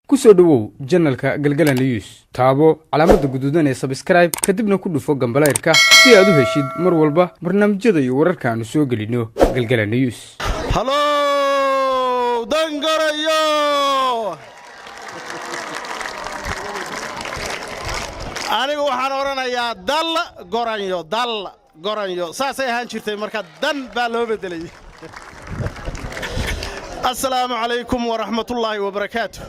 ku soo dhawow channelka galgalan news taabo calaamada guduudan ee subscribe kadibna ku dhufo gambaleerka si aad u heshid mar walba barnaamijyada iyo wararka aanu soo gelino galgalan news. Hello dangarayo anigu waxaan oranayaa dal goranyo saasay ahaan jirtay marka dan baa loo bedelay. Assalaamu calaykum waraxmatullaahi wabarakaatuh.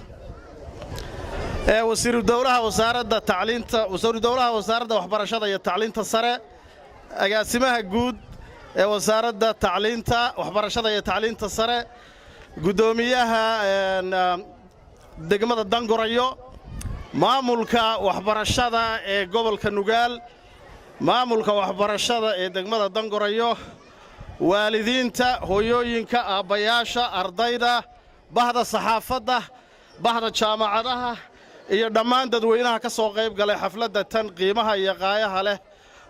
wasiiru dawlaha wasaaradda tacliinta wasiiru dawlaha wasaaradda waxbarashada iyo tacliinta sare agaasimaha guud ee wasaaradda tacliinta waxbarashada iyo tacliinta sare gudoomiyaha degmada Dangorayo maamulka waxbarashada ee gobolka Nugaal maamulka waxbarashada ee degmada Dangorayo waalidiinta hooyooyinka aabayaasha ardayda bahda saxaafadda bahda jaamacadaha iyo dhammaan dadweynaha ka soo qayb galay xafladda tan qiimaha iyo qaayaha leh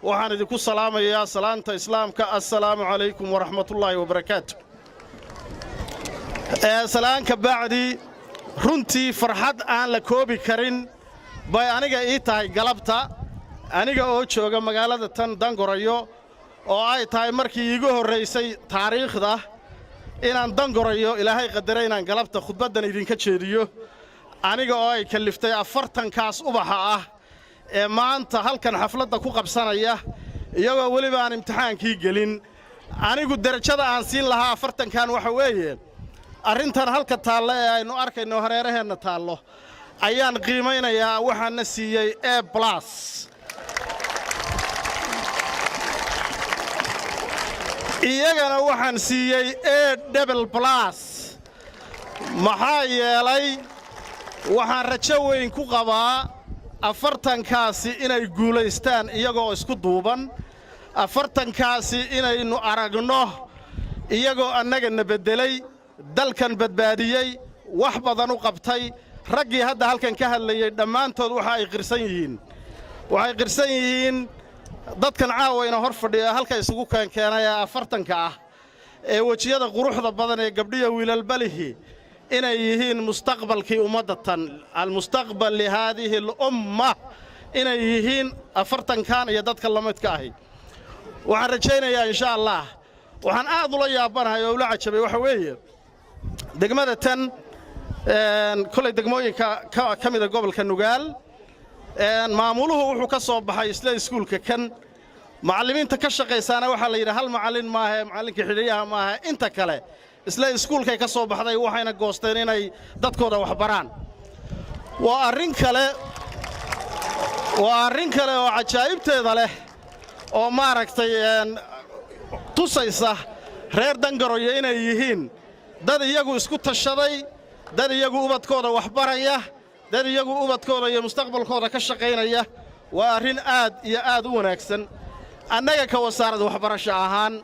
waxaan idinku salaamayaa salaanta islaamka assalaamu calaykum waraxmatullaahi wabarakaatuh. salaanka bacdi runtii farxad aan la koobi karin bay aniga ii tahay galabta aniga oo jooga magaalada tan Dangorayo oo ay tahay markii iigu horeysay taariikhda inaan Dangorayo ilaahay qadaray inaan galabta khudbadan idinka jeediyo aniga oo ay kaliftay 40 kaas ubaxa ah ee maanta halkan xafladda ku qabsanaya iyagoo waliba aan imtixaankii gelin anigu darajada aan siin lahaa 40 kan waxa weeye arrintan halka taalla ee aynu arkayno hareeraheena taallo ayaan qiimeynayaa waxaan siiyay A+ iyagana waxaan siiyay A++ maxaa yeelay waxaan rajo weyn ku qabaa 40 kaasi inay guulaystaan iyagoo isku duuban 40 kaasi inaynu aragno iyagoo annagana bedelay dalkan badbaadiyay wax badan u qabtay raggii hadda halkan ka hadlayay dhammaantood waxa ay qirsan yihiin dadkan caawayna hor fadhiya halka isugu keenay 40 ah ee wajiyada quruxda badan ee gabdhiya wiilal balihi inay yihiin mustaqbalkii ummadatan almustaqbal li hadhihi al-umma inay yihiin 40 kan iyo dadka lamidka ahi waxaan rajaynayaa insha Allah waxaan aad ula yaabanahay oo la cajabay waxa weeye degmada tan kulay degmooyinka ka mid ah gobolka Nugaal maamuluhu wuxuu ka soo baxay isla iskuulka kan macallimiinta ka shaqeysana waxa la yiraahdaa hal macallin ma aha macallinka xiriyaha ma aha inta kale isla iskuulkay ka soo baxday waxayna goosteen inay dadkooda wax baraan waa arrin kale oo cajaa'ibteeda leh oo maaragtay tusaysa reer Dangorayo inay yihiin dad iyagu isku tashaday dad iyagu ubadkooda wax baraya dad iyagu ubadkooda iyo mustaqbalkooda ka shaqeynaya waa arrin aad iyo aad u wanaagsan annaga ka wasaaradda waxbarasho ahaan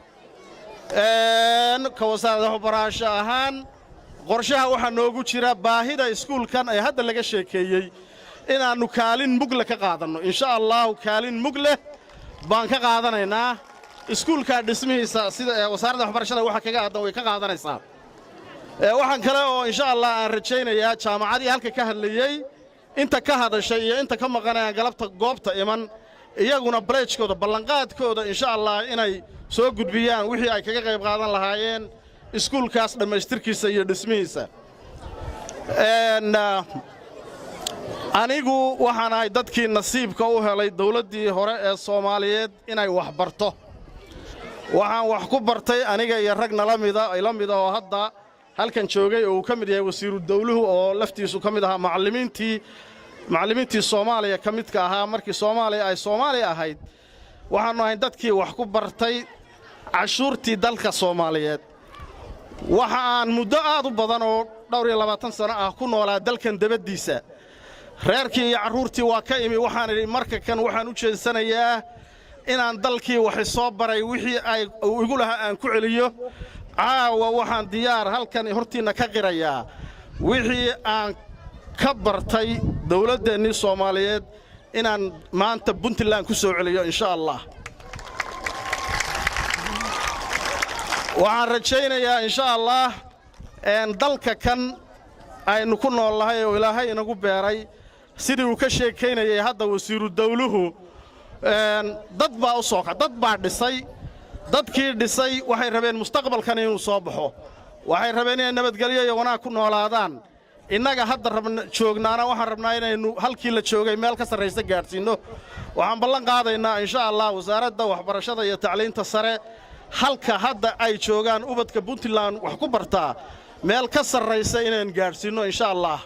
qorshaha waxa noogu jira baahida iskuulkan ay hadda laga sheekeeyay inaanu kaalin mugle ka qaadano insha Allah kaalin mugle baan ka qaadanaynaa iskuulka dhismihiisa sida wasaaradda waxbarashada waxa kaga aadan way ka qaadanaysaa waxaan kale oo insha Allah aan rajaynayaa jaamacadii halka ka hadlayay inta ka hadashay iyo inta ka maqanayaan galabta goobta iman iyaguna pledge-kooda ballanqaadkooda insha Allah inay soo gudbiyaan wixii ay kaga qayb qaadan lahaayeen iskuulkaas dhamaystirkiisa iyo dhismihiisa anigu waxaan ahay dadkii nasiibka u helay dawladdii hore ee Soomaaliyeed inay wax barto waxaan wax ku bartay aniga iyo rag la mid oo hadda halkan joogay oo uu ka mid yahay wasiiru dawluhu oo laftiisu ka mid ahaa macallimiintii Soomaaliya ka midka ahaa markii Soomaaliya ay Soomaaliya ahayd waxaanu ahay dadkii wax ku bartay cashuurtii dalka Soomaaliyeed waxa aan muddo aad u badan oo 22 sano ah ku noolaa dalkan dabadiisa reerkii iyo carruurtii waa ka imi waxaan idhi marka kan waxaan u jeesanayaa inaan dalkii wax soo baray wixii ay igu lahaa aan ku celiyo caawa waxaan diyaar halkan hortiina ka qirayaa wixii aan ka bartay dawladdeennii Soomaaliyeed inaan maanta Puntland ku soo celiyo insha Allah waxaan rajaynayaa insha Allah dalka kan aynu ku nool lahay oo ilaahay inagu beeray sidii uu ka sheekaynayay hadda wasiiru dawluhu dad baa u soo dad baa dhisay dadkii dhisay waxay rabeen mustaqbalkan inuu soo baxo waxay rabeen inay nabadgelyo iyo wanaag ku noolaadaan innaga hadda joognaana waxaan rabnaa inaynu halkii la joogay meel ka sarraysa gaadhsiinno waxaan ballan qaadaynaa insha allah wasaaradda waxbarashada iyo tacliinta sare halka hadda ay joogaan ubadka puntland wax ku bartaa meel ka sarraysa inaan gaadhsiinno insha allah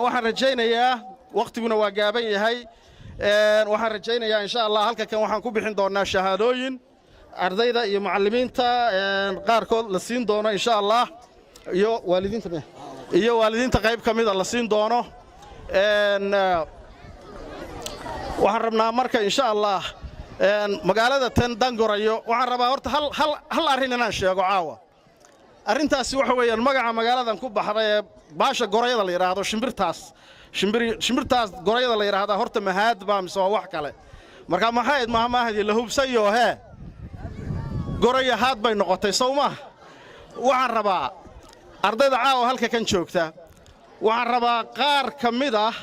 waxaan rajaynayaa wakhtiguna waa gaaban yahay waxaan rajaynayaa insha allah halka kan waxaan ku bixin doonnaa shahaadooyin ardayda iyo macallimiinta qaarkood la siin doono insha allah iyo waalidiinta qayb ka mida la siin doono waxaan rabnaa marka insha allah magaalada tan dangorayo waxaan rabaa horta hal arrin inaan sheego caawa arrintaasi waxa weeyaan magaca magaaladan ku baxday ee baasha gorayada la yidhaahdo shimbirtaas gorayada la yidhaahdaa horta mahaad baa mise waa wax kale marka maxayd mahmaahadii la hubsayo hee goraya haad bay noqotay sow maaha waxaan rabaa ardayda caawa halka kan joogta waxaan rabaa qaar ka mid ah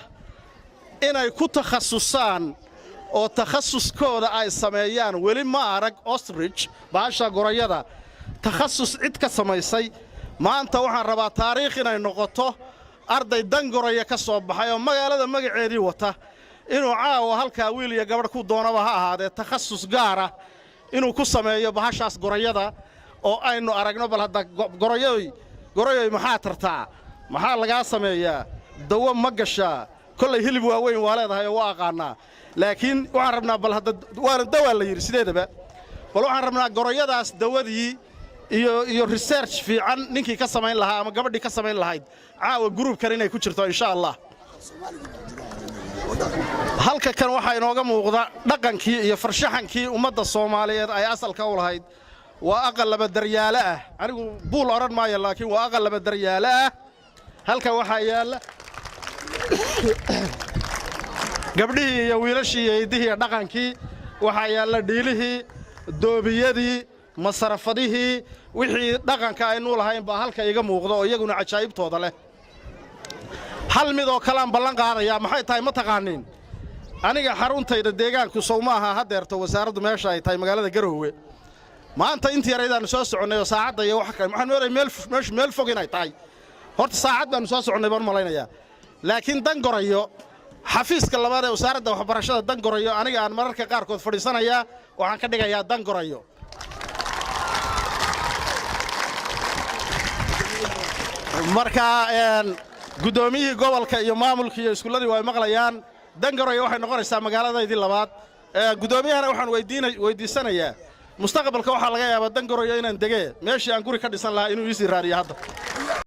inay ku takhasusaan oo takhasuskooda ay sameeyaan weli ma arag ostrich baasha gorayada takhasus cid ka samaysay maanta waxaan rabaa taariikh inay noqoto arday dangoraya ka soo baxay oo magaalada magaceedii wata inuu caawa halkaa wiil iyo gabadh ku doonaba ha ahaadee takhasus gaara inuu ku sameeyo bahashaas gorayada oo aynu aragno bal hadda goroyoy maxaa tartaa maxaa lagaa sameeyaa dawo ma gashaa kollay hilib waaweyn waa leedahay oo waa aqaannaa laakiin waxaan rabnaa bal hadda waana dawaa la yidhi sideedaba bal waxaan rabnaa goroyadaas dawadii iyo research fiican ninkii ka samayn lahaa ama gabadhii ka samayn lahayd caawa gruubkan inay ku jirto insha allah halka kan waxaa inooga muuqda dhaqankii iyo farshaxankii ummadda soomaaliyeed ay asalka u lahayd waa aqal laba daryaale ah anigu buul odhan maayo laakiin waa aqal laba daryaale ah halka waxaa yaalla gabdhihii iyo wiilashii iyo hiddihii iyo dhaqankii waxaa yaalla dhiilihii doobiyadii masarafadihii wixii dhaqanka aynu lahayn baa halka iga muuqda oo iyaguna cajaa'ibtooda leh hal mid oo kaleaan ballan qaadayaa maxay tahay ma taqaaniin aniga xaruntayda deegaanku sow ma aha haddeerto wasaaraddu meesha ay tahay magaalada garoowe maanta intii yaraydaannu soo soconnay oo saacadda iyo wax kale waxaan moodaya meeshu meel fog inay tahay horta saacad baannu soo soconnay baan malaynayaa laakiin dangorayo xafiiska labaad ee wasaaradda waxbarashada dangorayo aniga aan mararka qaarkood fadhiisanayaa waxaan ka dhigayaa dangorayo marka guddoomiyihii gobolka iyo maamulkii iyo iskuulladii waa maqlayaan dangaroya waxay noqonaysaa magaaladaydii labaad guddoomiyahana waxaan weydiisanayaa mustaqbalka waxaa laga yaabaa dangaroyo inaan degee meeshii aan guri ka dhisan lahaa inuu iisii raadiyo hadda